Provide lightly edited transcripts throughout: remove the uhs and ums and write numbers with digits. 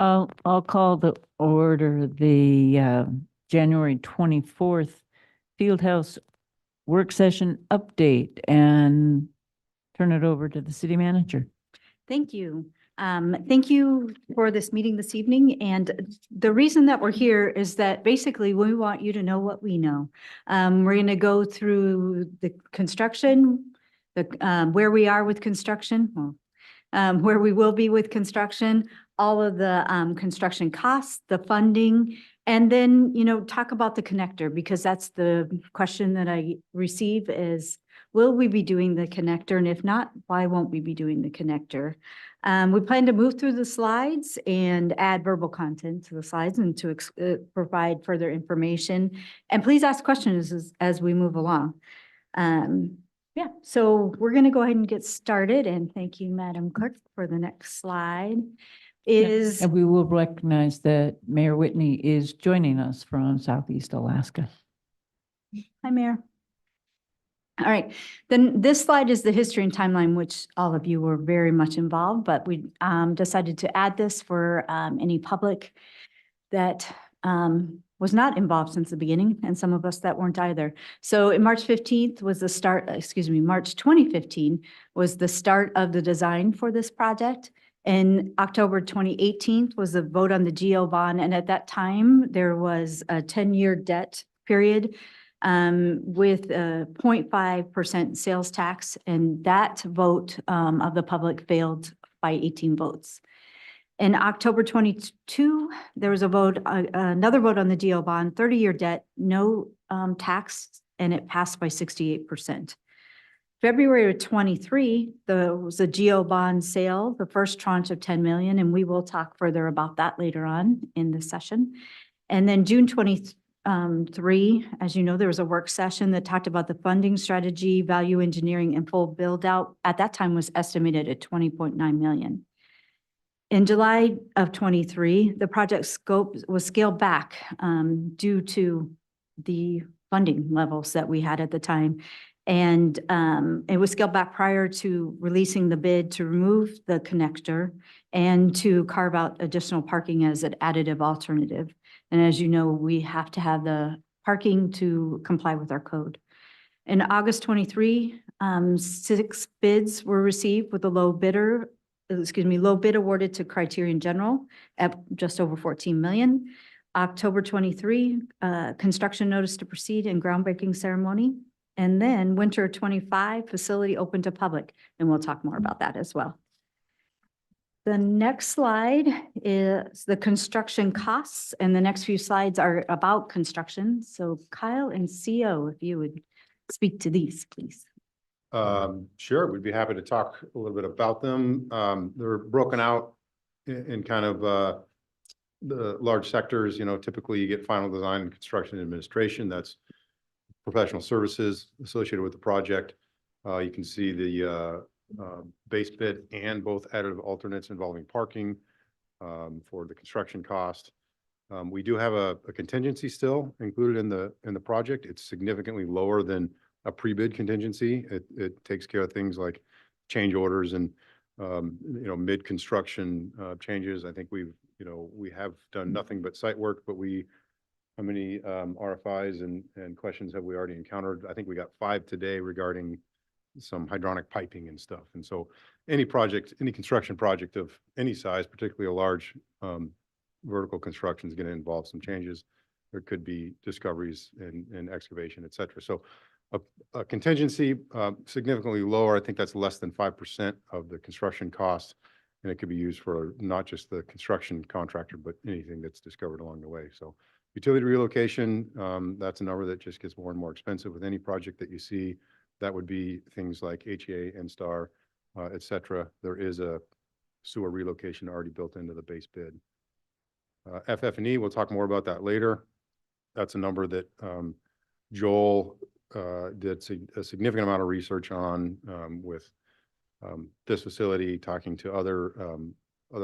I'll call the order the January 24th Fieldhouse work session update and turn it over to the city manager. Thank you. Thank you for this meeting this evening. And the reason that we're here is that basically we want you to know what we know. We're going to go through the construction, where we are with construction, where we will be with construction, all of the construction costs, the funding, and then, talk about the connector, because that's the question that I receive is, will we be doing the connector? And if not, why won't we be doing the connector? We plan to move through the slides and add verbal content to the slides and to provide further information. And please ask questions as we move along. Yeah, so we're going to go ahead and get started. And thank you, Madam Clerk, for the next slide. And we will recognize that Mayor Whitney is joining us from Southeast Alaska. Hi, Mayor. All right, then this slide is the history and timeline, which all of you were very much involved, but we decided to add this for any public that was not involved since the beginning, and some of us that weren't either. So in March 15th was the start, March 2015 was the start of the design for this project. In October 2018 was the vote on the GO bond, and at that time, there was a 10-year debt period with a 0.5% sales tax, and that vote of the public failed by 18 votes. In October 22, there was a vote, another vote on the GO bond, 30-year debt, no tax, and it passed by 68%. February of 23, there was a GO bond sale, the first tranche of 10 million, and we will talk further about that later on in the session. And then June 23, as you know, there was a work session that talked about the funding strategy, value engineering, and full build out. At that time was estimated at 20.9 million. In July of 23, the project scope was scaled back due to the funding levels that we had at the time. And it was scaled back prior to releasing the bid to remove the connector and to carve out additional parking as an additive alternative. And as you know, we have to have the parking to comply with our code. In August 23, 6 bids were received with a low bid awarded to Criterion General at just over 14 million. October 23, construction notice to proceed and groundbreaking ceremony. And then winter 25, facility open to public. And we'll talk more about that as well. The next slide is the construction costs, and the next few slides are about construction. So Kyle and CO, if you would speak to these, please. Sure, we'd be happy to talk a little bit about them. They're broken out in kind of the large sectors. Typically you get final design and construction administration. That's professional services associated with the project. You can see the base bid and both additive alternates involving parking for the construction cost. We do have a contingency still included in the project. It's significantly lower than a pre-bid contingency. It takes care of things like change orders and mid-construction changes. I think we have done nothing but site work, but how many RFIs and questions have we already encountered? I think we got 5 today regarding some hydronic piping and stuff. And so any construction project of any size, particularly a large vertical construction, is going to involve some changes. There could be discoveries and excavation, et cetera. So a contingency significantly lower. I think that's less than 5% of the construction cost. And it could be used for not just the construction contractor, but anything that's discovered along the way. So utility relocation, that's a number that just gets more and more expensive with any project that you see. That would be things like HEA, NSTAR, et cetera. There is a sewer relocation already built into the base bid. FF&E, we'll talk more about that later. That's a number that Joel did a significant amount of research on with this facility, talking to other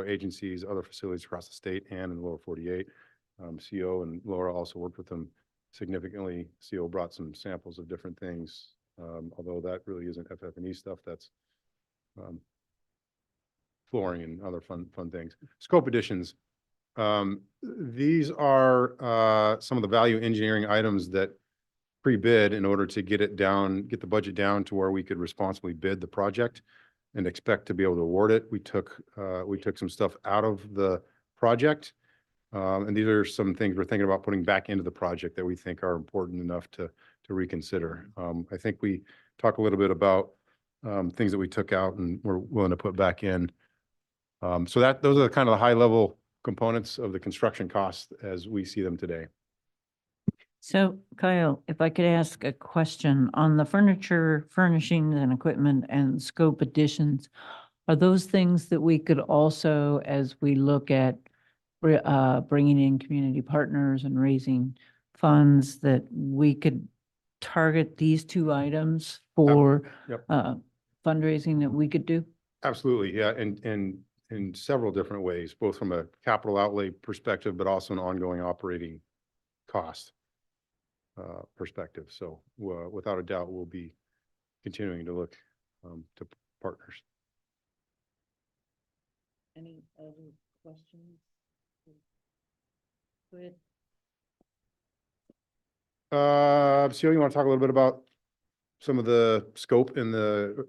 agencies, other facilities across the state and in the lower 48. CO and Laura also worked with them significantly. CO brought some samples of different things, although that really isn't FF&E stuff. That's flooring and other fun things. Scope additions. These are some of the value engineering items that pre-bid in order to get it down, get the budget down to where we could responsibly bid the project and expect to be able to award it. We took some stuff out of the project. And these are some things we're thinking about putting back into the project that we think are important enough to reconsider. I think we talked a little bit about things that we took out and we're willing to put back in. So those are the kind of the high level components of the construction costs as we see them today. So Kyle, if I could ask a question on the furniture, furnishings and equipment and scope additions, are those things that we could also, as we look at bringing in community partners and raising funds, that we could target these two items for Yep. fundraising that we could do? Absolutely, yeah, and in several different ways, both from a capital outlay perspective, but also an ongoing operating cost perspective. So without a doubt, we'll be continuing to look to partners. Any other questions? Go ahead. So you want to talk a little bit about some of the scope in the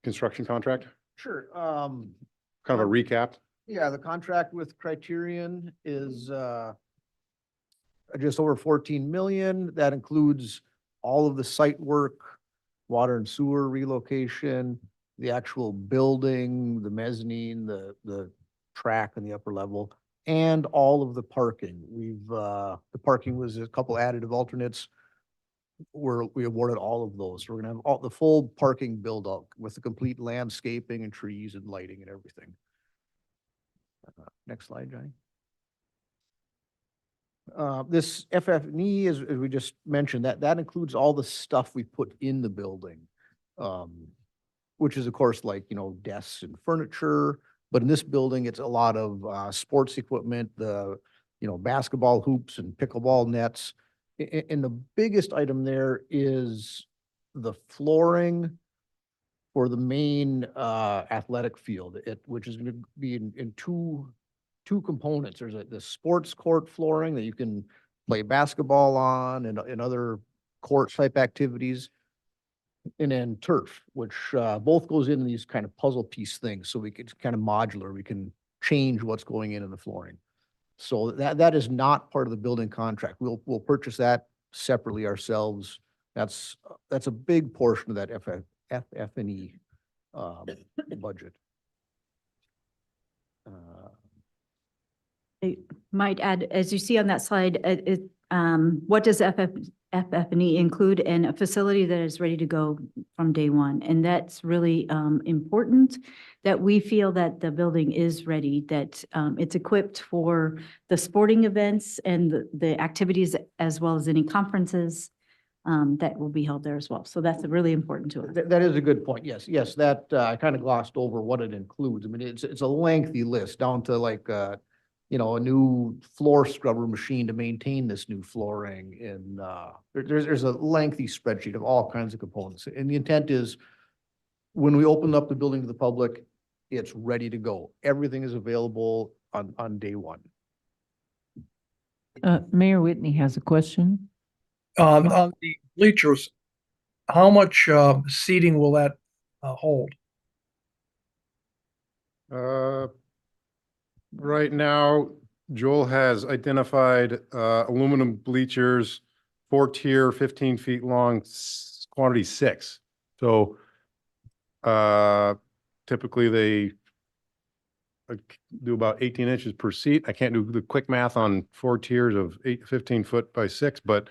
construction contract? Sure. Kind of a recap. Yeah, the contract with Criterion is just over 14 million. That includes all of the site work, water and sewer relocation, the actual building, the mezzanine, the track in the upper level, and all of the parking. The parking was a couple additive alternates. We awarded all of those. So we're gonna have all the full parking build out with the complete landscaping and trees and lighting and everything. Next slide, Johnny. This FF&E, as we just mentioned, that includes all the stuff we put in the building. Which is of course like, desks and furniture, but in this building, it's a lot of sports equipment, basketball hoops and pickleball nets. And the biggest item there is the flooring for the main athletic field, which is going to be in two components. There's the sports court flooring that you can play basketball on and other court type activities. And then turf, which both goes into these kind of puzzle piece things. So it's kind of modular. We can change what's going in the flooring. So that is not part of the building contract. We'll purchase that separately ourselves. That's a big portion of that FF&E budget. I might add, as you see on that slide, what does FF&E include? And a facility that is ready to go from day one. And that's really important, that we feel that the building is ready, that it's equipped for the sporting events and the activities, as well as any conferences that will be held there as well. So that's really important to us. That is a good point. Yes, that I kind of glossed over what it includes. I mean, it's a lengthy list down to like a new floor scrubber machine to maintain this new flooring. And there's a lengthy spreadsheet of all kinds of components. And the intent is when we open up the building to the public, it's ready to go. Everything is available on day one. Mayor Whitney has a question. On the bleachers, how much seating will that hold? Right now, Joel has identified aluminum bleachers, 4-tier, 15 feet long, quantity 6. So typically they do about 18 inches per seat. I can't do the quick math on 4 tiers of 15 foot by 6, but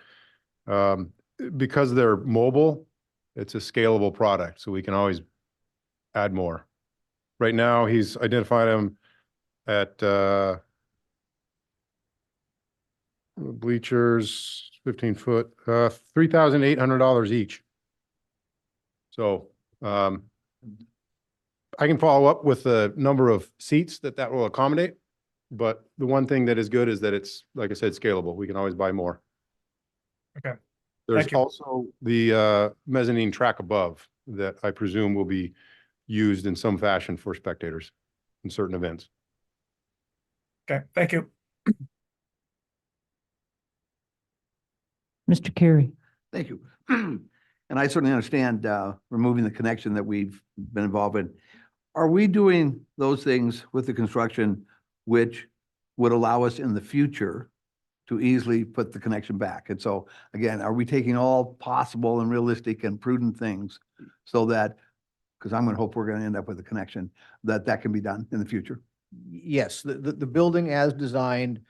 because they're mobile, it's a scalable product, so we can always add more. Right now, he's identified them at bleachers, 15 foot, $3,800 each. So I can follow up with the number of seats that will accommodate. But the one thing that is good is that it's, like I said, scalable. We can always buy more. Okay. There's Thank you. also the mezzanine track above that I presume will be used in some fashion for spectators in certain events. Okay, thank you. Mr. Carey. Thank you. And I certainly understand removing the connection that we've been involved in. Are we doing those things with the construction which would allow us in the future to easily put the connection back? And so, again, are we taking all possible and realistic and prudent things so that, because I'm going to hope we're going to end up with a connection, that can be done in the future? Yes, the building as designed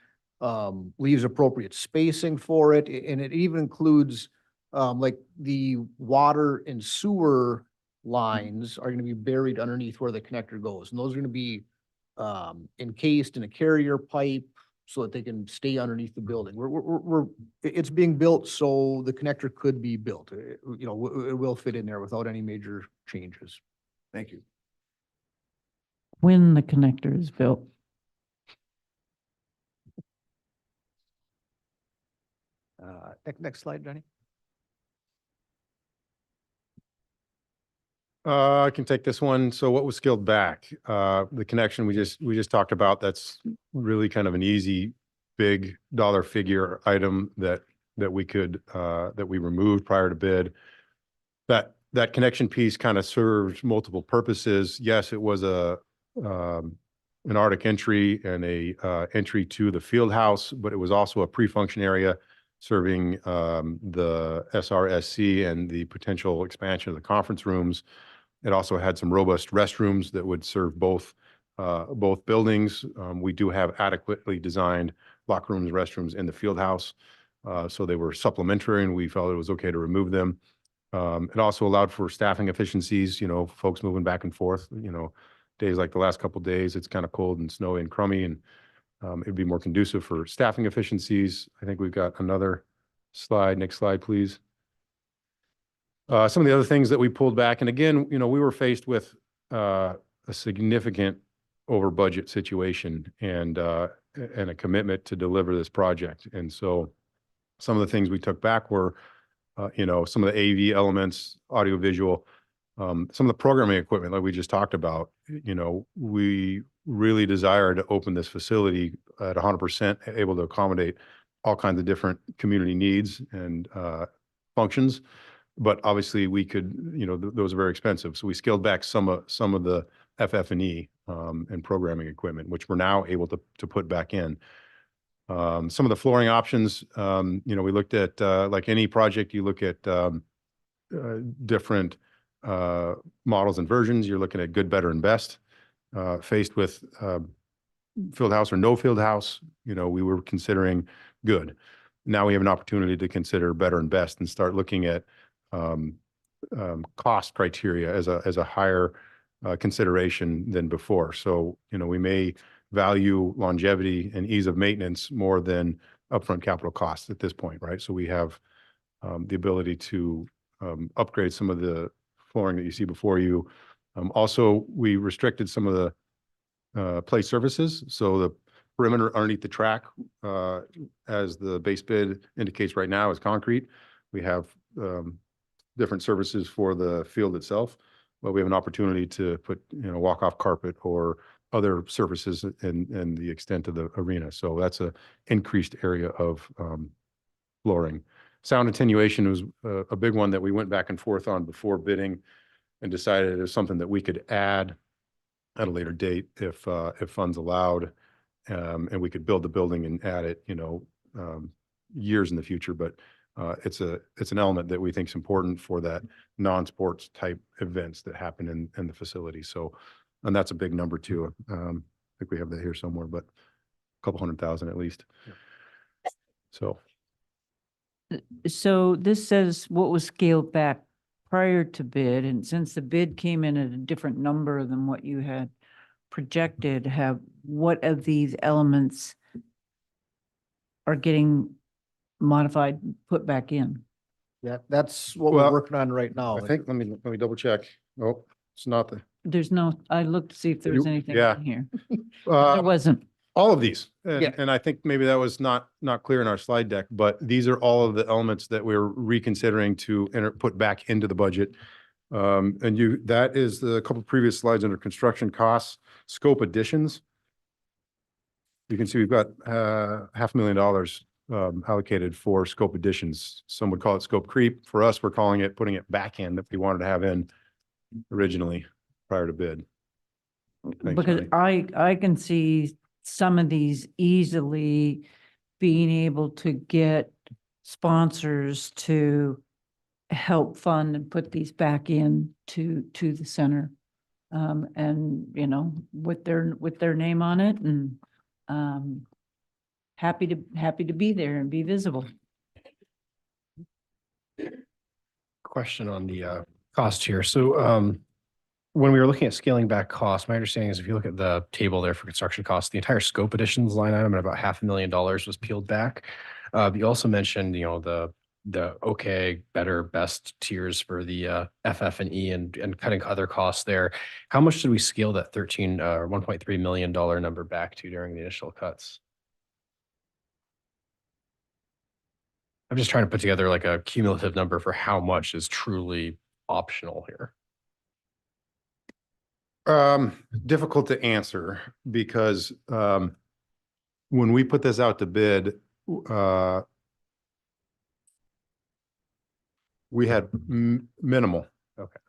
leaves appropriate spacing for it, and it even includes like the water and sewer lines are going to be buried underneath where the connector goes, and those are going to be encased in a carrier pipe so that they can stay underneath the building. It's being built so the connector could be built. You know, it will fit in there without any major changes. Thank you. When the connector is built. Next slide, Johnny. I can take this one. So what was scaled back? The connection we just talked about, that's really kind of an easy, big dollar figure item that we could, that we removed prior to bid. That connection piece kind of served multiple purposes. Yes, it was an Arctic entry and a entry to the field house, but it was also a pre-function area serving the SRSC and the potential expansion of the conference rooms. It also had some robust restrooms that would serve both buildings. We do have adequately designed locker rooms, restrooms in the field house. So they were supplementary and we felt it was okay to remove them. It also allowed for staffing efficiencies, you know, folks moving back and forth, you know, days like the last couple of days, it's kind of cold and snowy and crummy, and it'd be more conducive for staffing efficiencies. I think we've got another slide. Next slide, please. Some of the other things that we pulled back, and again, you know, we were faced with a significant over budget situation and a commitment to deliver this project. And so some of the things we took back were, you know, some of the AV elements, audio visual, some of the programming equipment like we just talked about. You know, we really desire to open this facility at 100%, able to accommodate all kinds of different community needs and functions. But obviously we could, you know, those are very expensive. So we scaled back some of the FF&E and programming equipment, which we're now able to put back in. Some of the flooring options, you know, we looked at, like any project, you look at different models and versions. You're looking at good, better, and best. Faced with field house or no field house, you know, we were considering good. Now we have an opportunity to consider better and best and start looking at cost criteria as a higher consideration than before. So, you know, we may value longevity and ease of maintenance more than upfront capital costs at this point, right? So we have the ability to upgrade some of the flooring that you see before you. Also, we restricted some of the play surfaces. So the perimeter underneath the track, as the base bid indicates right now, is concrete. We have different services for the field itself, but we have an opportunity to put, you know, walk-off carpet or other surfaces in the extent of the arena. So that's a increased area of flooring. Sound attenuation was a big one that we went back and forth on before bidding and decided it was something that we could add at a later date if funds allowed, and we could build the building and add it, you know, years in the future. But it's an element that we think is important for that non-sports type events that happen in the facility. So, and that's a big number too. I think we have that here somewhere, but a couple $100,000 at least. Yeah. So this says what was scaled back prior to bid, and since the bid came in at a different number than what you had projected, what of these elements are getting modified, put back in? That's what Well, we're working on right now. I think, let me double check. Oh, it's not the, There's no, I looked to see if there was You- anything yeah. in here. There wasn't. all of these. Yeah. And I think maybe that was not clear in our slide deck, but these are all of the elements that we're reconsidering to put back into the budget. And that is the couple previous slides under construction costs, scope additions. You can see we've got $500,000 allocated for scope additions. Some would call it scope creep. For us, we're calling it putting it back in that we wanted to have in originally prior to bid. Thanks, Because Marty. I can see some of these easily being able to get sponsors to help fund and put these back in to the center. And, you know, with their name on it and, happy to be there and be visible. Question on the cost here. So when we were looking at scaling back costs, my understanding is if you look at the table there for construction costs, the entire scope additions line item at about $500,000 was peeled back. You also mentioned, you know, the okay, better, best tiers for the FF and E and cutting other costs there. How much did we scale that $1.3 million number back to during the initial cuts? I'm just trying to put together like a cumulative number for how much is truly optional here. Difficult to answer because when we put this out to bid, we had minimal. Okay.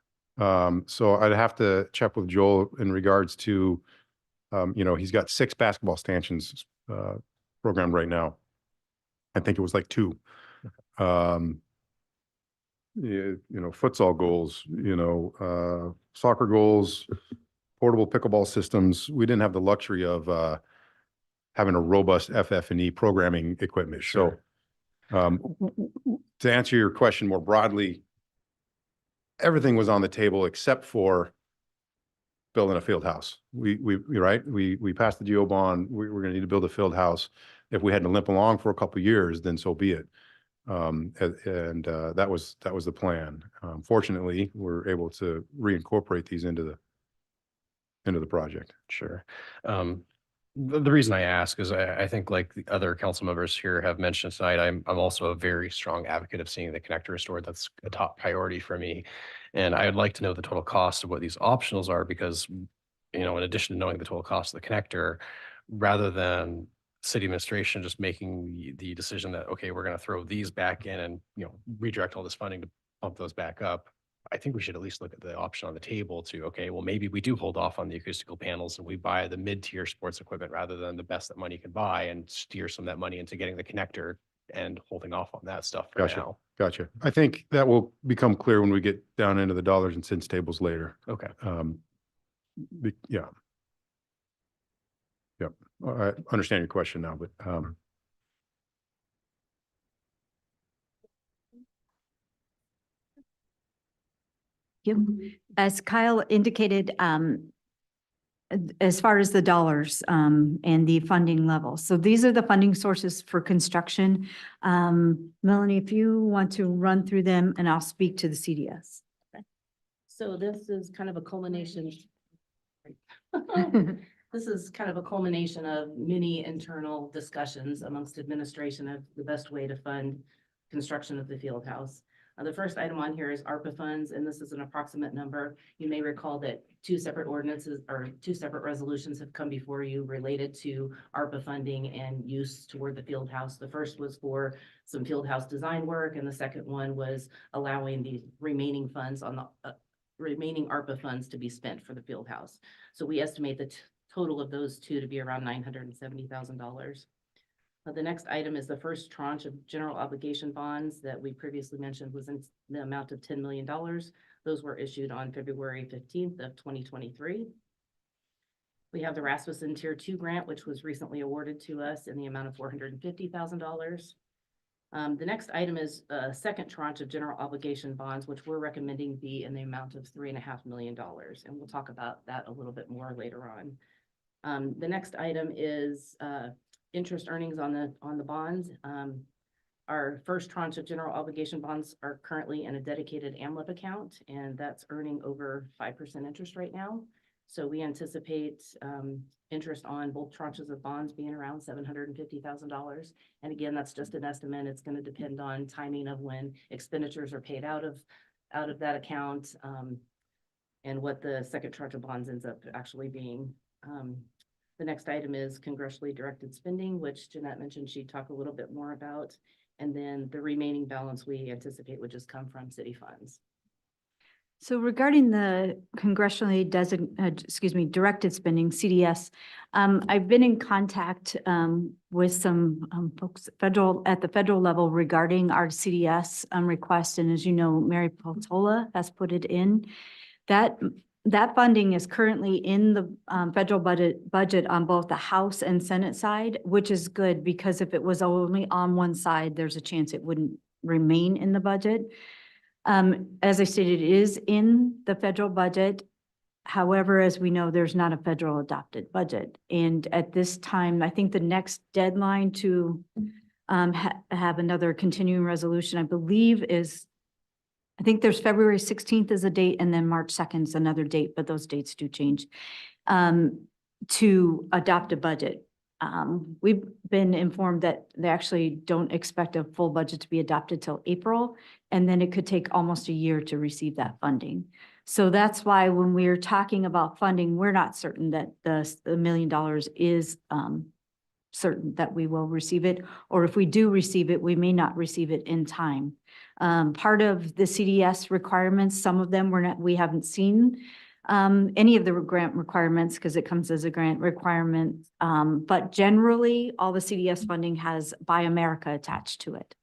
So I'd have to check with Joel in regards to, you know, he's got 6 basketball stanchions programmed right now. I think it was like 2. You know, futsal goals, you know, soccer goals, portable pickleball systems. We didn't have the luxury of having a robust FF&E programming equipment. Sure. So to answer your question more broadly, everything was on the table except for building a field house. We passed the GO bond. We're going to need to build a field house. If we had to limp along for a couple of years, then so be it. That was the plan. Fortunately, we're able to reincorporate these into the project. Sure. The reason I ask is I think like the other council members here have mentioned tonight, I'm also a very strong advocate of seeing the connector restored. That's a top priority for me. And I would like to know the total cost of what these optionals are because, you know, in addition to knowing the total cost of the connector, rather than city administration just making the decision that, okay, we're going to throw these back in and, you know, redirect all this funding to pump those back up. I think we should at least look at the option on the table to, okay, well, maybe we do hold off on the acoustical panels and we buy the mid-tier sports equipment rather than the best that money can buy and steer some of that money into getting the connector and holding off on that stuff for Gotcha. now. Gotcha. I think that will become clear when we get down into the dollars and cents tables later. Okay. Yeah. Yep. I understand your question now, but As Kyle indicated, as far as the dollars and the funding level. So these are the funding sources for construction. Melanie, if you want to run through them and I'll speak to the CDS. So this is kind of a culmination. This is kind of a culmination of many internal discussions amongst administration of the best way to fund construction of the field house. The first item on here is ARPA funds, and this is an approximate number. You may recall that 2 separate ordinances or 2 separate resolutions have come before you related to ARPA funding and use toward the field house. The first was for some field house design work, and the second one was allowing the remaining funds on the remaining ARPA funds to be spent for the field house. So we estimate the total of those 2 to be around $970,000. The next item is the first tranche of general obligation bonds that we previously mentioned was in the amount of $10 million. Those were issued on February 15th of 2023. We have the Rasmussen Tier 2 grant, which was recently awarded to us in the amount of $450,000. The next item is a second tranche of general obligation bonds, which we're recommending be in the amount of $3.5 million. And we'll talk about that a little bit more later on. The next item is interest earnings on the bonds. Our first tranche of general obligation bonds are currently in a dedicated AMLIP account, and that's earning over 5% interest right now. So we anticipate interest on both tranches of bonds being around $750,000. And again, that's just an estimate. It's going to depend on timing of when expenditures are paid out of that account and what the second tranche of bonds ends up actually being. The next item is congressionally directed spending, which Jeanette mentioned she'd talk a little bit more about. And then the remaining balance we anticipate would just come from city funds. So regarding the congressionally directed spending, CDS, I've been in contact with some folks at the federal level regarding our CDS request. And as you know, Mary Peltola has put it in. That funding is currently in the federal budget on both the House and Senate side, which is good because if it was only on one side, there's a chance it wouldn't remain in the budget. As I stated, it is in the federal budget. However, as we know, there's not a federal adopted budget. And at this time, I think the next deadline to have another continuing resolution, I believe I think there's February 16th is a date and then March 2nd is another date, but those dates do change, to adopt a budget. We've been informed that they actually don't expect a full budget to be adopted till April, and then it could take almost a year to receive that funding. So that's why when we're talking about funding, we're not certain that the $1 million is certain that we will receive it, or if we do receive it, we may not receive it in time. Part of the CDS requirements, some of them we haven't seen any of the grant requirements because it comes as a grant requirement. But generally, all the CDS funding has Buy America attached to it.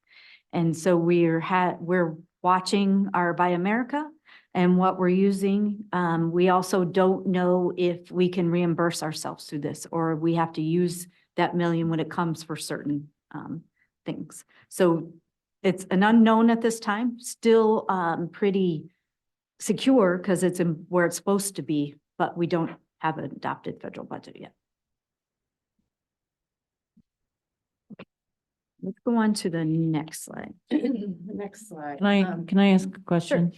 And so we're watching our Buy America and what we're using. We also don't know if we can reimburse ourselves through this, or we have to use that $1 million when it comes for certain things. So it's an unknown at this time, still pretty secure because it's in where it's supposed to be, but we don't have an adopted federal budget yet. Let's go on to the next slide. The next slide. Can I ask a question?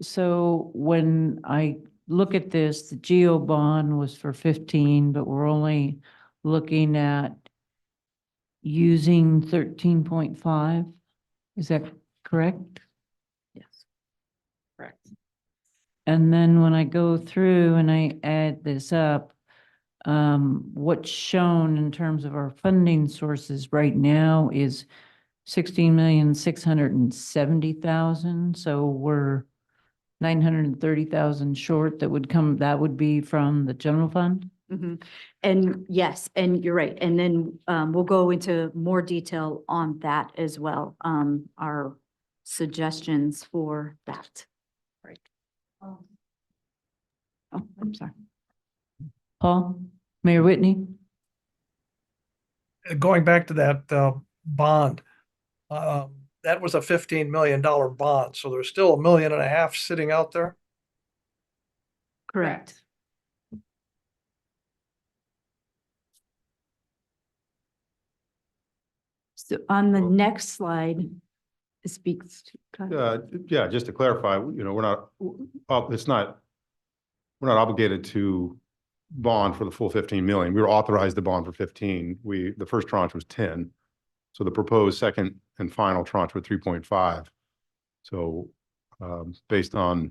So when I look at this, the GEO bond was for 15, but we're only looking at using 13.5. Is that correct? Yes. Correct. And then when I go through and I add this up, what's shown in terms of our funding sources right now is 16,670,000. So we're 930,000 short. That would be from the general fund. Mhm. And yes, and you're right. And then we'll go into more detail on that as well. Our suggestions for that. Right. Oh, I'm sorry. Paul, Mayor Whitney? Going back to that bond, that was a $15 million bond, so there's still $1.5 million sitting out there. Correct. So on the next slide, it speaks to. Yeah, just to clarify, we're not, we're not obligated to bond for the full 15 million. We were authorized to bond for 15. The first tranche was 10. So the proposed second and final tranche were 3.5. So based on,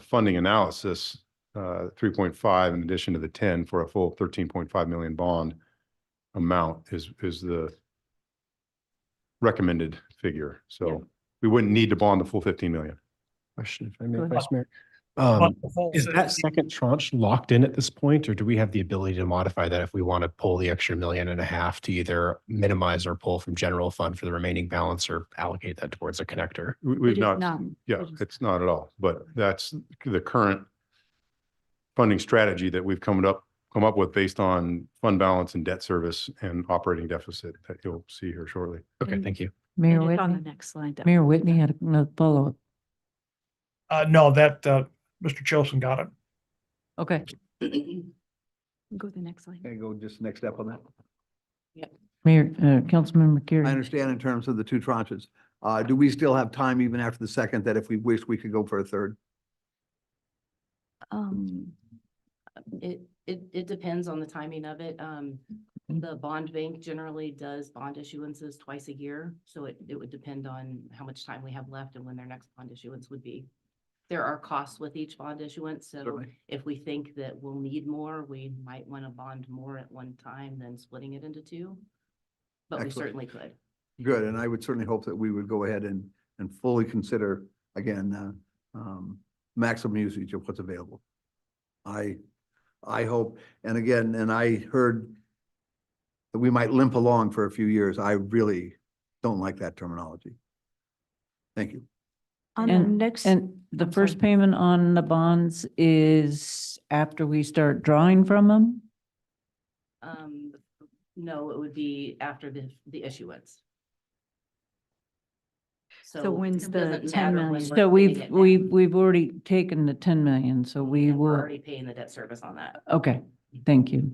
funding analysis, 3.5 in addition to the 10 for a full 13.5 million bond amount is the recommended figure. So we wouldn't need to bond the full 15 million. Question, if I may, Go ahead. Vice Mayor. Is Is that second tranche locked in at this point, or do we have the ability to modify that if we want to pull the extra $1.5 million to either minimize or pull from general fund for the remaining balance or allocate that towards a connector? We've It is not, not. yeah, It is- it's not at all, but that's the current funding strategy that we've come up with based on fund balance and debt service and operating deficit that you'll see here shortly. Okay, thank you. Mayor And it's on the Whitney? next slide. Mayor Whitney had another follow-up. No, that Mr. Chilson got it. Okay. Go to the next slide. Can I go just next step on that? Mayor, Councilmember I Carey. understand in terms of the two tranches. Do we still have time even after the second that if we wish, we could go for a third? It depends on the timing of it. The bond bank generally does bond issuances twice a year, so it would depend on how much time we have left and when their next bond issuance would be. there are costs with each bond issuance, so Certainly. if we think that we'll need more, we might want to bond more at one time than splitting it into two. But we Excellent. certainly could. Good, and I would certainly hope that we would go ahead and fully consider, again, maximum usage of what's available. I hope, and again, and I heard that we might limp along for a few years. I really don't like that terminology. Thank you. On the And- next, And the I'm first sorry. payment on the bonds is after we start drawing from them? No, it would be after the issuance. So when's it the doesn't 10 matter when million? we're So spending it now. we've already taken the 10 million, so we And we're will, already paying the debt service on that. okay, thank you.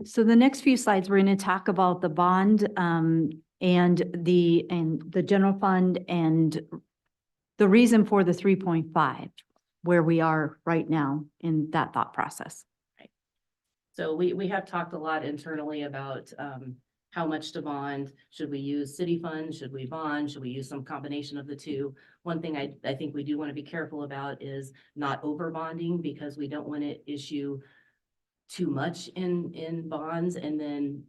So the next few slides, we're going to talk about the bond and the general fund and the reason for the 3.5, where we are right now in that thought process. So we have talked a lot internally about how much to bond. Should we use city funds? Should we bond? Should we use some combination of the two? One thing I think we do want to be careful about is not over bonding, because we don't want to issue too much in bonds and then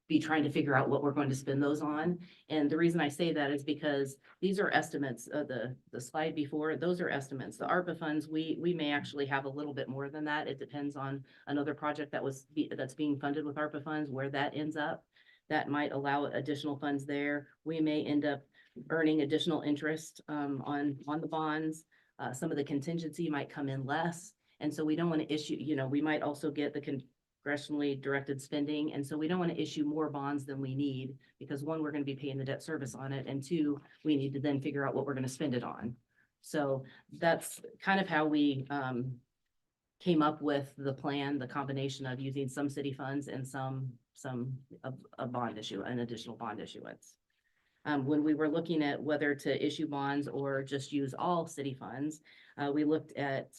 be trying to figure out what we're going to spend those on. And the reason I say that is because these are estimates. The slide before, those are estimates. The ARPA funds, we may actually have a little bit more than that. It depends on another project that's being funded with ARPA funds, where that ends up. That might allow additional funds there. We may end up earning additional interest on the bonds. Some of the contingency might come in less. And so we don't want to issue, we might also get the congressionally directed spending. And so we don't want to issue more bonds than we need, because one, we're going to be paying the debt service on it. And two, we need to then figure out what we're going to spend it on. So that's kind of how we came up with the plan, the combination of using some city funds and a bond issue, an additional bond issuance. When we were looking at whether to issue bonds or just use all city funds, we looked at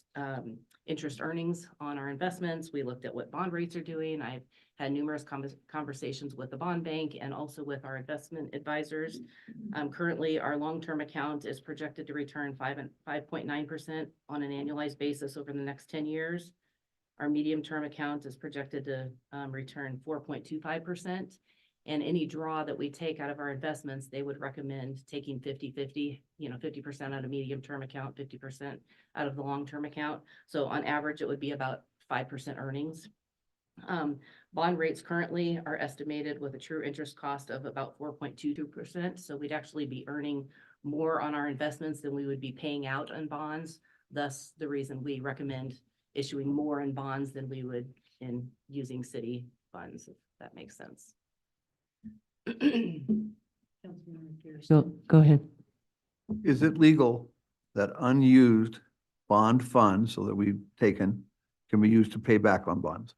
interest earnings on our investments. We looked at what bond rates are doing. I've had numerous conversations with the bond bank and also with our investment advisors. Currently, our long-term account is projected to return 5.9% on an annualized basis over the next 10 years. Our medium-term account is projected to return 4.25%. And any draw that we take out of our investments, they would recommend taking 50-50, 50% out of medium-term account, 50% out of the long-term account. So on average, it would be about 5% earnings. Bond rates currently are estimated with a true interest cost of about 4.22%. So we'd actually be earning more on our investments than we would be paying out on bonds. Thus, the reason we recommend issuing more in bonds than we would in using city funds, if that makes sense. So go ahead. Is it legal that unused bond funds, so that we've taken, can be used to pay back on bonds?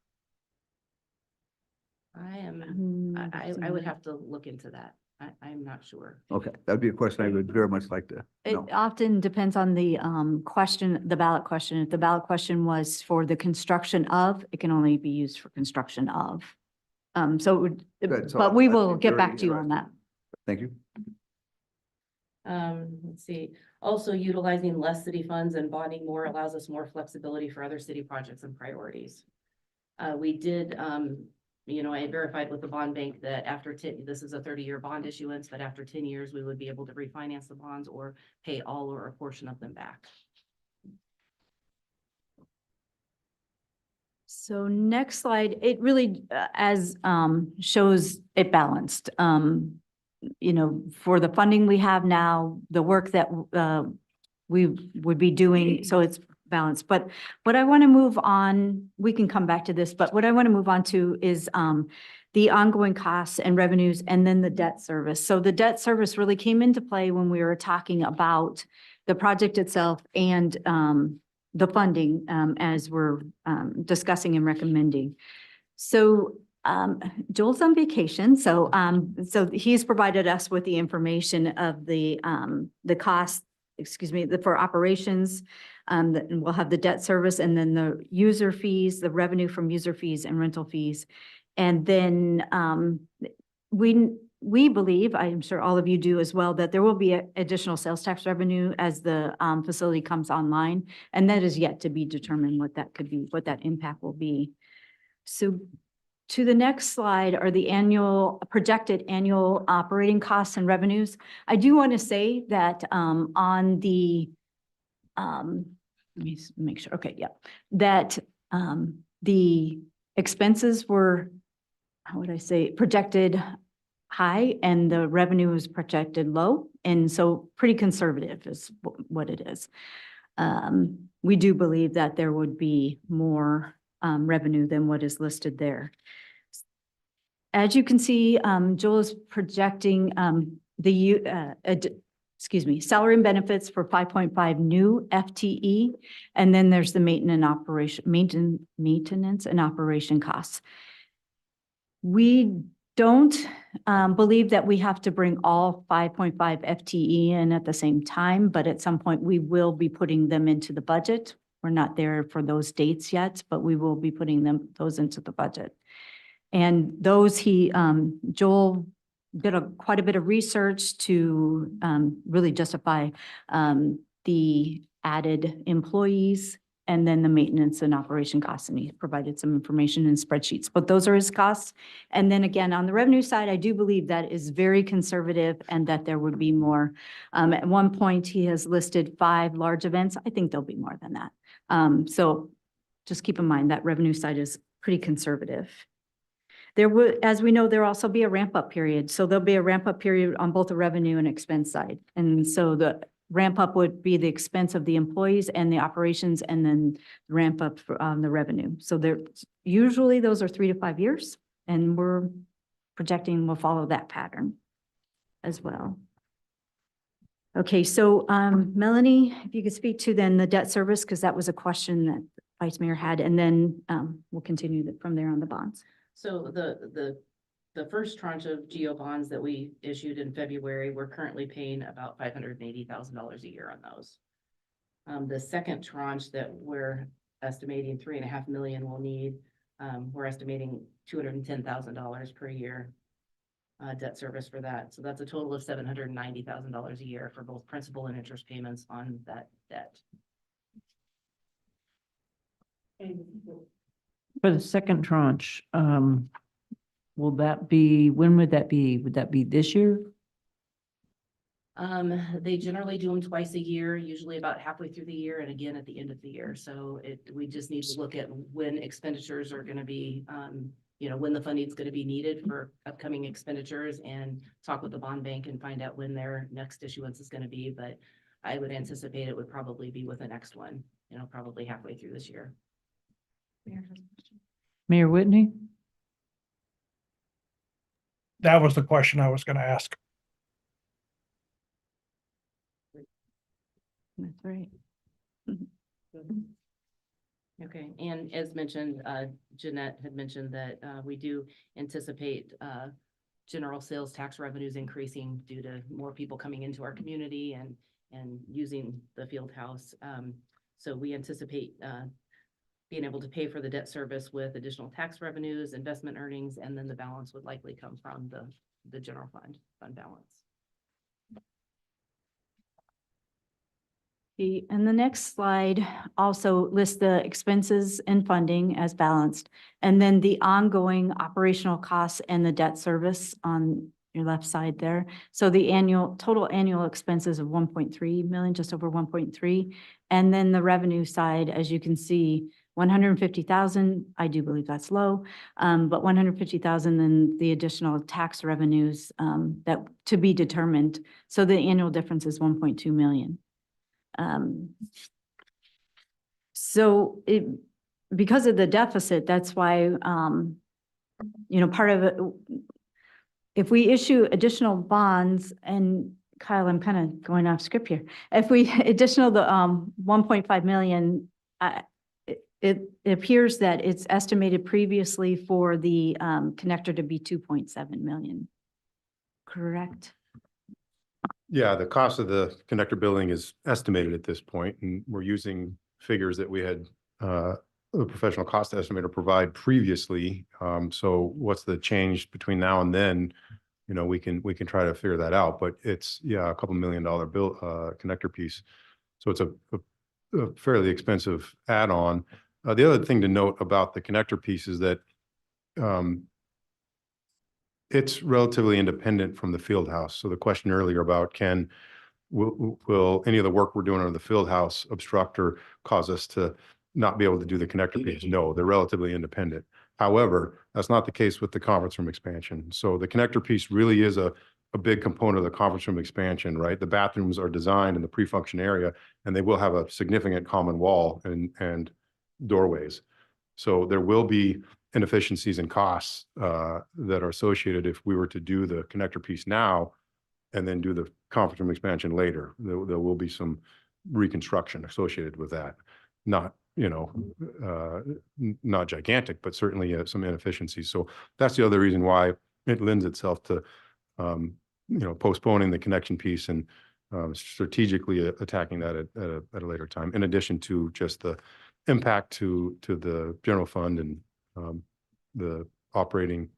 I would have to look into that. I'm not sure. Okay, that'd be a question I would very much like to It know. often depends on the question, the ballot question. If the ballot question was for the construction of, it can only be used for construction of. So it would, Good, so but we I'd will be get very back to you on that. interested. Thank you. Let's see, also utilizing less city funds and bonding more allows us more flexibility for other city projects and priorities. We did, I verified with the bond bank that after this is a 30-year bond issuance, but after 10 years, we would be able to refinance the bonds or pay all or a portion of them back. So next slide, it really shows it balanced. For the funding we have now, the work that we would be doing, so it's balanced. But what I want to move on, we can come back to this, but what I want to move on to is the ongoing costs and revenues and then the debt service. So the debt service really came into play when we were talking about the project itself and the funding as we're discussing and recommending. So Joel's on vacation, so he's provided us with the information of the cost, for operations. We'll have the debt service and then the user fees, the revenue from user fees and rental fees. And then we believe, I'm sure all of you do as well, that there will be additional sales tax revenue as the facility comes online. And that is yet to be determined what that could be, what that impact will be. So to the next slide are the projected annual operating costs and revenues. I do want to say that on the, let me make sure, okay, yeah, that the expenses were, how would I say, projected high and the revenue is projected low. And so pretty conservative is what it is. We do believe that there would be more revenue than what is listed there. As you can see, Joel is projecting salary and benefits for 5.5 new FTE. And then there's the maintenance and operation costs. We don't believe that we have to bring all 5.5 FTE in at the same time, but at some point we will be putting them into the budget. We're not there for those dates yet, but we will be putting those into the budget. And those Joel did quite a bit of research to really justify the added employees and then the maintenance and operation costs. And he provided some information in spreadsheets, but those are his costs. And then again, on the revenue side, I do believe that is very conservative and that there would be more. At one point, he has listed 5 large events. I think there'll be more than that. So just keep in mind that revenue side is pretty conservative. There will, as we know, there'll also be a ramp up period. So there'll be a ramp up period on both the revenue and expense side. And so the ramp up would be the expense of the employees and the operations, and then ramp up for the revenue. So usually those are 3 to 5 years, and we're projecting we'll follow that pattern as well. Okay, so Melanie, if you could speak to then the debt service, because that was a question that Vice Mayor had, and then we'll continue from there on the bonds. So the first tranche of GO bonds that we issued in February, we're currently paying about $580,000 a year on those. The second tranche that we're estimating $3.5 million will need, we're estimating $210,000 per year debt service for that. So that's a total of $790,000 a year for both principal and interest payments on that debt. For the second tranche, will that be, when would that be? Would that be this year? They generally do them twice a year, usually about halfway through the year and again at the end of the year. So we just need to look at when expenditures are going to be, when the funding is going to be needed for upcoming expenditures, and talk with the bond bank and find out when their next issuance is going to be. But I would anticipate it would probably be with the next one, probably halfway through this year. Mayor Whitney? That was the question I was going to ask. That's right. Okay, and as mentioned, Jeanette had mentioned that we do anticipate general sales tax revenues increasing due to more people coming into our community and using the field house. So we anticipate being able to pay for the debt service with additional tax revenues, investment earnings, and then the balance would likely come from the general fund balance. And the next slide also lists the expenses and funding as balanced, and then the ongoing operational costs and the debt service on your left side there. So the total annual expenses of 1.3 million, just over 1.3. And then the revenue side, as you can see, 150,000, I do believe that's low, but 150,000 and the additional tax revenues that to be determined. So the annual difference is 1.2 million. So because of the deficit, that's why, part of it, if we issue additional bonds, and Kyle, I'm kind of going off script here. If we the 1.5 million, it appears that it's estimated previously for the connector to be 2.7 million. Correct? Yeah, the cost of the connector building is estimated at this point, and we're using figures that we had a professional cost estimator provide previously. So what's the change between now and then? we can try to figure that out, but it's, yeah, a couple $1 million bill, connector piece. So it's a fairly expensive add-on. The other thing to note about the connector piece is that, it's relatively independent from the field house. So the question earlier about will any of the work we're doing on the field house obstruct or cause us to not be able to do the connector piece? No, they're relatively independent. However, that's not the case with the conference room expansion. So the connector piece really is a big component of the conference room expansion, right? The bathrooms are designed in the pre-function area, and they will have a significant common wall and doorways. So there will be inefficiencies and costs that are associated if we were to do the connector piece now and then do the conference room expansion later. There will be some reconstruction associated with that. Not, not gigantic, but certainly some inefficiencies. So that's the other reason why it lends itself to, postponing the connection piece and strategically attacking that at a later time, in addition to just the impact to the general fund and the operating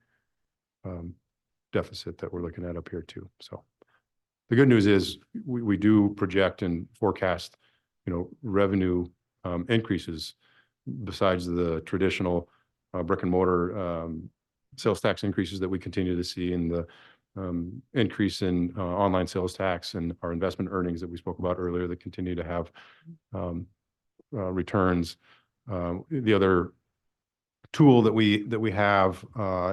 deficit that we're looking at up here too. So the good news is we do project and forecast, revenue increases besides the traditional brick and mortar sales tax increases that we continue to see, and the increase in online sales tax and our investment earnings that we spoke about earlier that continue to have returns. The other tool that we have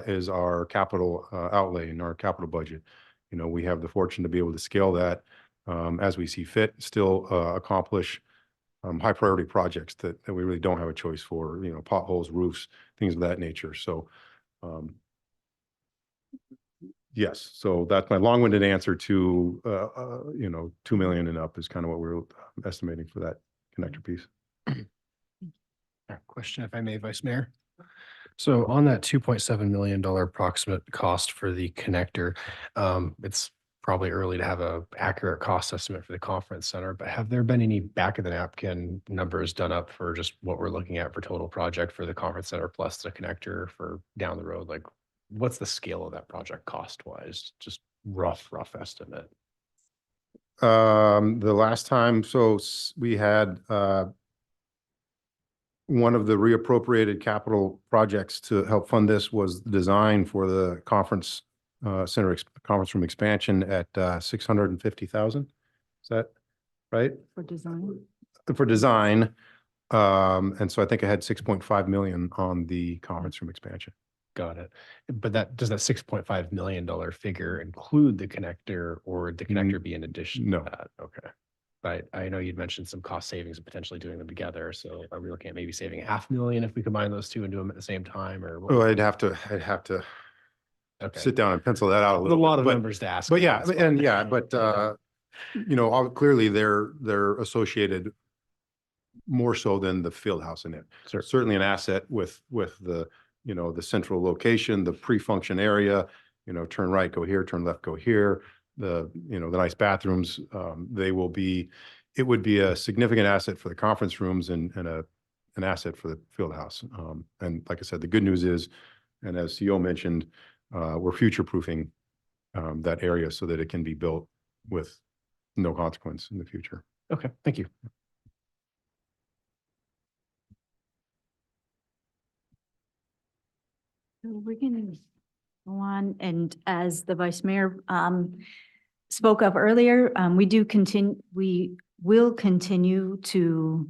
is our capital outlay and our capital budget. We have the fortune to be able to scale that as we see fit, still accomplish high priority projects that we really don't have a choice for, potholes, roofs, things of that nature. So yes, so that's my long-winded answer to 2 million and up is kind of what we're estimating for that connector piece. Question, if I may, Vice Mayor. So on that $2.7 million approximate cost for the connector, it's probably early to have a accurate cost estimate for the conference center, but have there been any back of the napkin numbers done up for just what we're looking at for total project for the conference center plus the connector for down the road? Like, what's the scale of that project cost wise? Just rough estimate. The last time, we had one of the reappropriated capital projects to help fund this was the design for the conference center conference room expansion at 650,000. Is that right? For design. For design. And so I think I had 6.5 million on the conference room expansion. Got it. But does that $6.5 million figure include the connector, or the connector be in addition No. to that? Okay. But I know you'd mentioned some cost savings and potentially doing them together. So are we looking at maybe saving $500,000 if we combine those two and do them at the same time, or? Well, I'd have to Okay. sit down and pencil that out a A little lot bit, of but- numbers to ask. But yeah, That's fine. clearly they're associated more so than the field house in it. Sure. Certainly an asset with the, the central location, the pre-function area, turn right, go here, turn left, go here. The nice bathrooms, it would be a significant asset for the conference rooms and an asset for the field house. And like I said, the good news is, and as CEO mentioned, we're future-proofing that area so that it can be built with no consequence in the future. Okay, thank you. So we're going to go on, and as the Vice Mayor spoke of earlier, we will continue to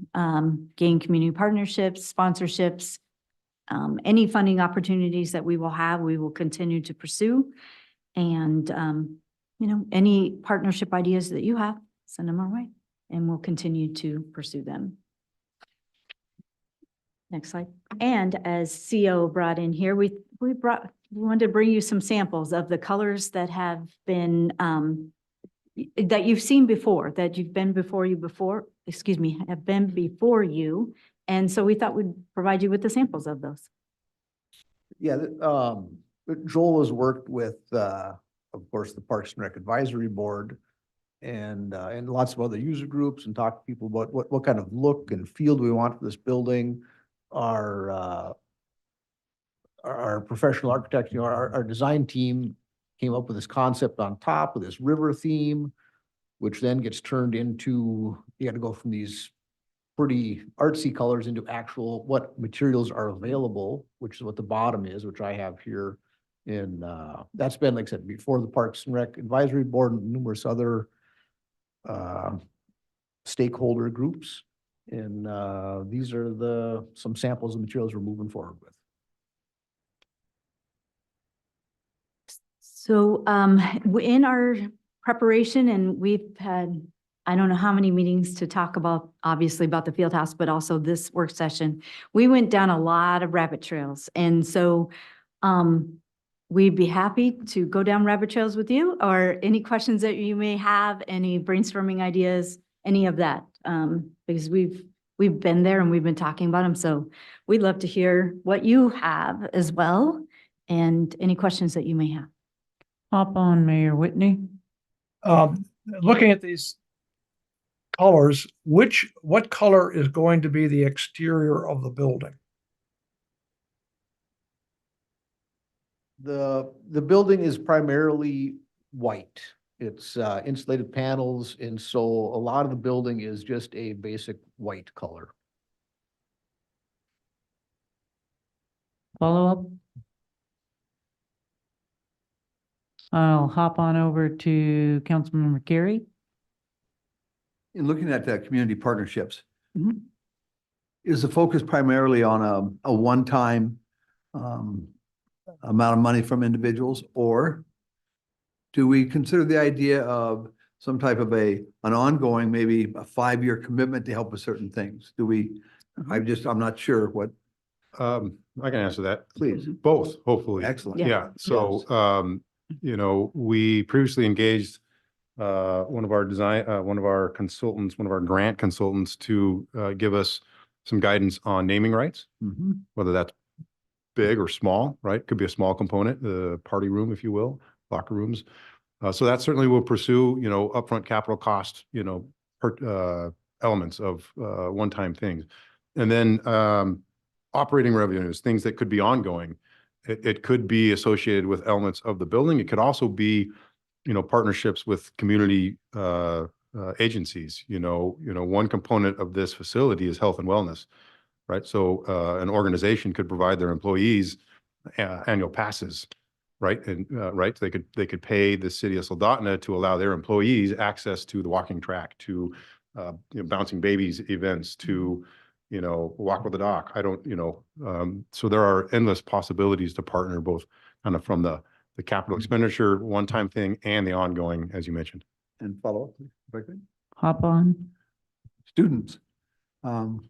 gain community partnerships, sponsorships, any funding opportunities that we will have, we will continue to pursue. And, any partnership ideas that you have, send them our way, and we'll continue to pursue them. Next slide. And as CEO brought in here, we wanted to bring you some samples of the colors that have been, that you've seen before, that you've been before you before, have been before you. And so we thought we'd provide you with the samples of those. Yeah, Joel has worked with, of course, the Parks and Rec Advisory Board and lots of other user groups, and talked to people about what kind of look and feel do we want for this building. Our professional architect, our design team came up with this concept on top with this river theme, which then gets turned into, you got to go from these pretty artsy colors into actual, what materials are available, which is what the bottom is, which I have here. And that's been, like I said, before the Parks and Rec Advisory Board and numerous other stakeholder groups. And these are some samples of materials we're moving forward with. So in our preparation, and we've had, I don't know how many meetings to talk about, obviously about the field house, but also this work session, we went down a lot of rabbit trails. And so we'd be happy to go down rabbit trails with you, or any questions that you may have, any brainstorming ideas, any of that. Because we've been there and we've been talking about them. So we'd love to hear what you have as well, and any questions that you may have. Hop on, Mayor Whitney. Looking at these colors, what color is going to be the exterior of the building? The building is primarily white. It's insulated panels, and so a lot of the building is just a basic white color. Follow up? I'll hop on over to Councilmember Carey. In looking at community partnerships, Mhm. is the focus primarily on a one-time amount of money from individuals, or do we consider the idea of some type of an ongoing, maybe a 5-year commitment to help with certain things? Do we, I'm not sure what, I can answer that. please. Both, hopefully. Excellent. Yeah. Yeah, so, you know, we previously engaged one of our consultants, one of our grant consultants to give us some guidance on naming rights, Mhm. whether that's big or small, right? Could be a small component, the party room, if you will, locker rooms. So that certainly will pursue, you know, upfront capital cost, you know, elements of one-time things. And then operating revenues, things that could be ongoing. It could be associated with elements of the building. It could also be, you know, partnerships with community agencies. You know, one component of this facility is health and wellness, right? So an organization could provide their employees annual passes, right? And right, they could pay the city of Soldotna to allow their employees access to the walking track, to you know, bouncing babies events, to, you know, walk with the doc. So there are endless possibilities to partner, both kind of from the capital expenditure one-time thing and the ongoing, as you mentioned. And follow up, if I could. Hop on. Students.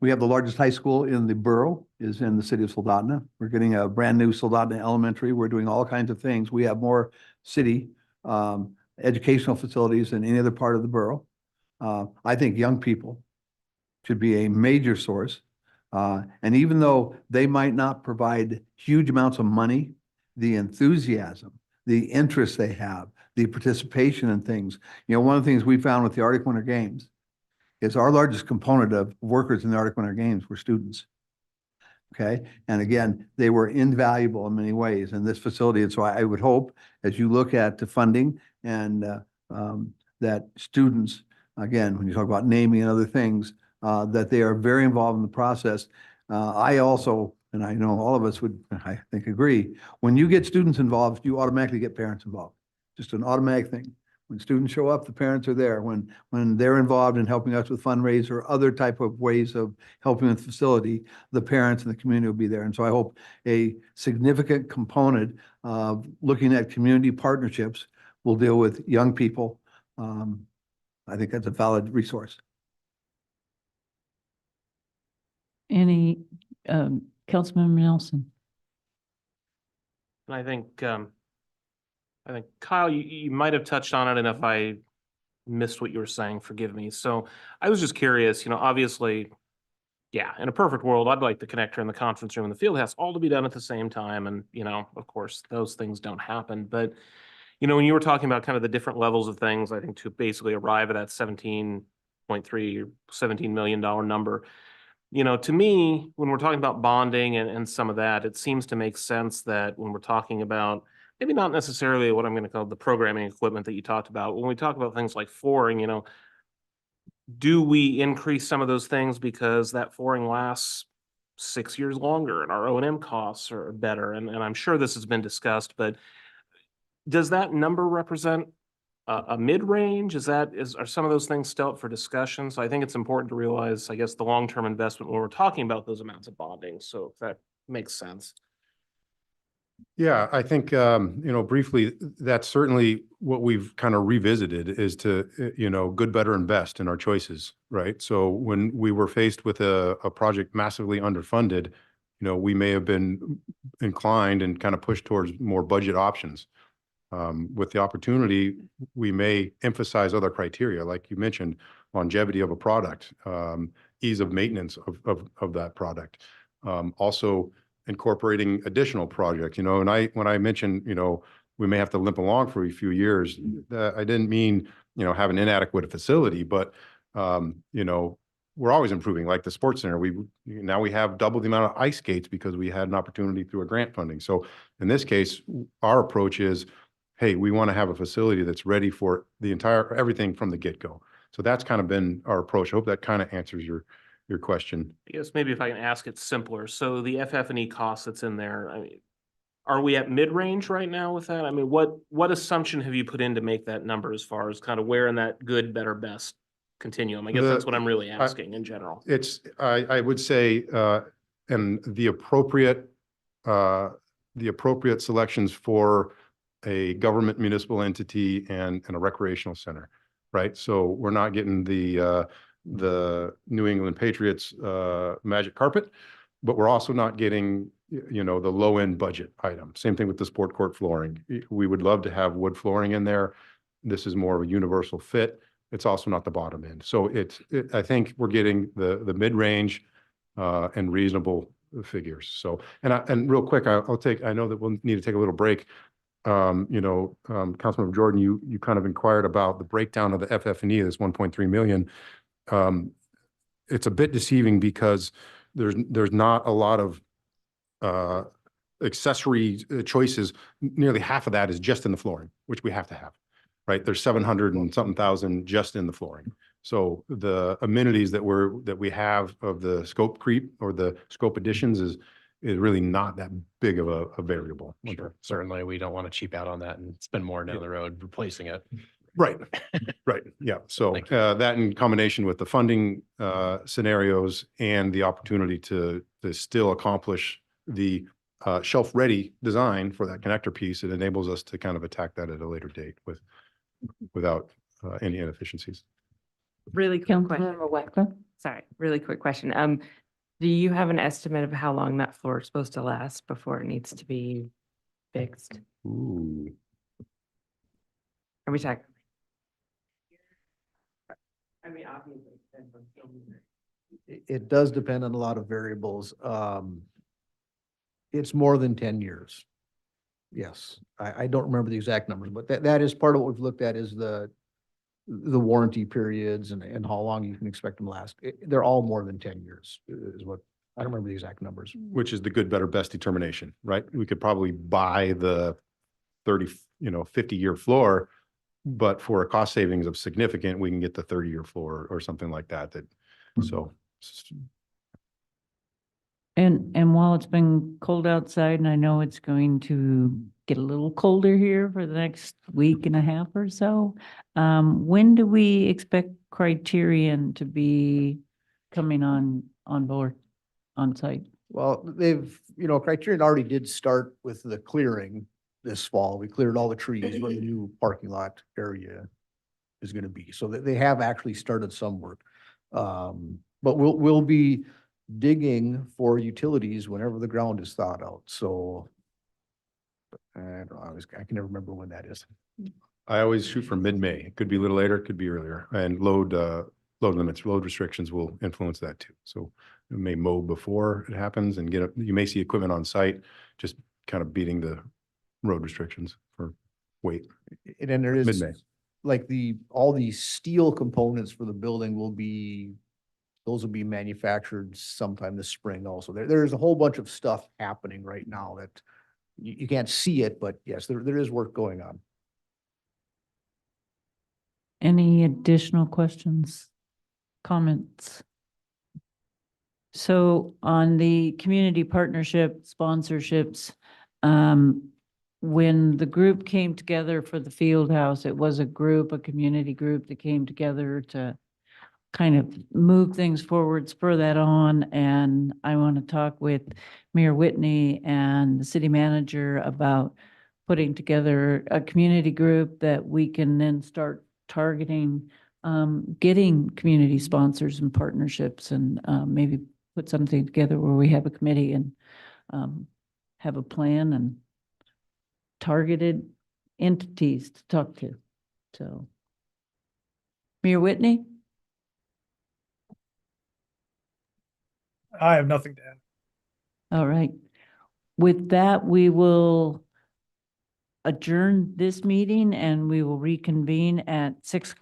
We have the largest high school in the borough, is in the city of Soldotna. We're getting a brand new Soldotna Elementary. We're doing all kinds of things. We have more city educational facilities than any other part of the borough. I think young people should be a major source. And even though they might not provide huge amounts of money, the enthusiasm, the interest they have, the participation in things. You know, one of the things we found with the Arctic Winter Games is our largest component of workers in the Arctic Winter Games were students. Okay, and again, they were invaluable in many ways in this facility. And so I would hope, as you look at the funding and that students, again, when you talk about naming and other things, that they are very involved in the process. I also, and I know all of us would, I think, agree, when you get students involved, you automatically get parents involved. Just an automatic thing. When students show up, the parents are there. When they're involved in helping us with fundraise or other type of ways of helping with the facility, the parents and the community will be there. And so I hope a significant component of looking at community partnerships will deal with young people. I think that's a valid resource. Any, Councilmember Nelson? And I think Kyle, you might have touched on it, and if I missed what you were saying, forgive me. So I was just curious, you know, obviously, yeah, in a perfect world, I'd like the connector and the conference room and the field house all to be done at the same time. And, you know, of course, those things don't happen. But, you know, when you were talking about kind of the different levels of things, I think to basically arrive at that 17.3 or $17 million number, you know, to me, when we're talking about bonding and some of that, it seems to make sense that when we're talking about maybe not necessarily what I'm gonna call the programming equipment that you talked about. When we talk about things like flooring, do we increase some of those things because that flooring lasts 6 years longer and our O&M costs are better? And I'm sure this has been discussed, but does that number represent a mid-range? Are some of those things still up for discussion? So I think it's important to realize, I guess, the long-term investment when we're talking about those amounts of bonding. So if that makes sense. Yeah, I think, briefly, that's certainly what we've kind of revisited is to, good, better, and best in our choices, right? So when we were faced with a project massively underfunded, we may have been inclined and kind of pushed towards more budget options. With the opportunity, we may emphasize other criteria, like you mentioned, longevity of a product, ease of maintenance of that product. Also, incorporating additional projects, and when I mentioned, we may have to limp along for a few years, I didn't mean, have an inadequate facility, but, we're always improving, like the sports center. Now we have double the amount of ice skates because we had an opportunity through a grant funding. So in this case, our approach is, hey, we want to have a facility that's ready for everything from the get-go. So that's kind of been our approach. I hope that kind of answers your question. I guess maybe if I can ask it simpler. So the FF&E cost that's in there, I mean, are we at mid-range right now with that? I mean, what assumption have you put in to make that number as far as kind of where in that good, better, best continuum? I guess that's what I'm really asking in general. I would say, and the appropriate selections for a government municipal entity and a recreational center, right? So we're not getting the New England Patriots magic carpet, but we're also not getting, the low end budget item. Same thing with the sport court flooring. We would love to have wood flooring in there. This is more of a universal fit. It's also not the bottom end. So I think we're getting the mid-range and reasonable figures. So, and real quick, I know that we'll need to take a little break. Councilmember Jordan, you kind of inquired about the breakdown of the FF&E, this 1.3 million. It's a bit deceiving because there's not a lot of accessory choices. Nearly half of that is just in the flooring, which we have to have, right? There's 700 and something thousand just in the flooring. So the amenities that we have of the scope creep or the scope additions is really not that big of a variable. Sure. Certainly, we don't want to cheap out on that and spend more down the road replacing it. Right, right, yeah. So Thank you. that in combination with the funding scenarios and the opportunity to still accomplish the shelf-ready design for that connector piece, it enables us to kind of attack that at a later date without any inefficiencies. Really quick question. Sorry, really quick question. Do you have an estimate of how long that floor is supposed to last before it needs to be fixed? Ooh. Are we talking? I mean, obviously. It does depend on a lot of variables. It's more than 10 years. Yes, I don't remember the exact numbers, but that is part of what we've looked at is the warranty periods and how long you can expect them to last. They're all more than 10 years is what, I don't remember the exact numbers. Which is the good, better, best determination, right? We could probably buy the 30, 50-year floor, but for a cost savings of significant, we can get the 30-year floor or something like that. So. And while it's been cold outside, and I know it's going to get a little colder here for the next week and a half or so, when do we expect Criterion to be coming on board, on site? Well, Criterion already did start with the clearing this fall. We cleared all the trees where the new parking lot area is going to be. So they have actually started some work. But we'll be digging for utilities whenever the ground is thawed out. So I don't know, I can never remember when that is. I always shoot for mid-May. It could be a little later, it could be earlier. And load limits, load restrictions will influence that too. So we may mow before it happens and you may see equipment on site, just kind of beating the road restrictions for weight. And then there is Mid-May. like all the steel components for the building those will be manufactured sometime this spring also. There's a whole bunch of stuff happening right now that you can't see it, but yes, there is work going on. Any additional questions, comments? So on the community partnership sponsorships, when the group came together for the field house, it was a community group that came together to kind of move things forward, spur that on. And I want to talk with Mayor Whitney and the city manager about putting together a community group that we can then start targeting, getting community sponsors and partnerships, and maybe put something together where we have a committee and have a plan and targeted entities to talk to. So, Mayor Whitney? I have nothing to add. All right. With that, we will adjourn this meeting and we will reconvene at 6 o'clock.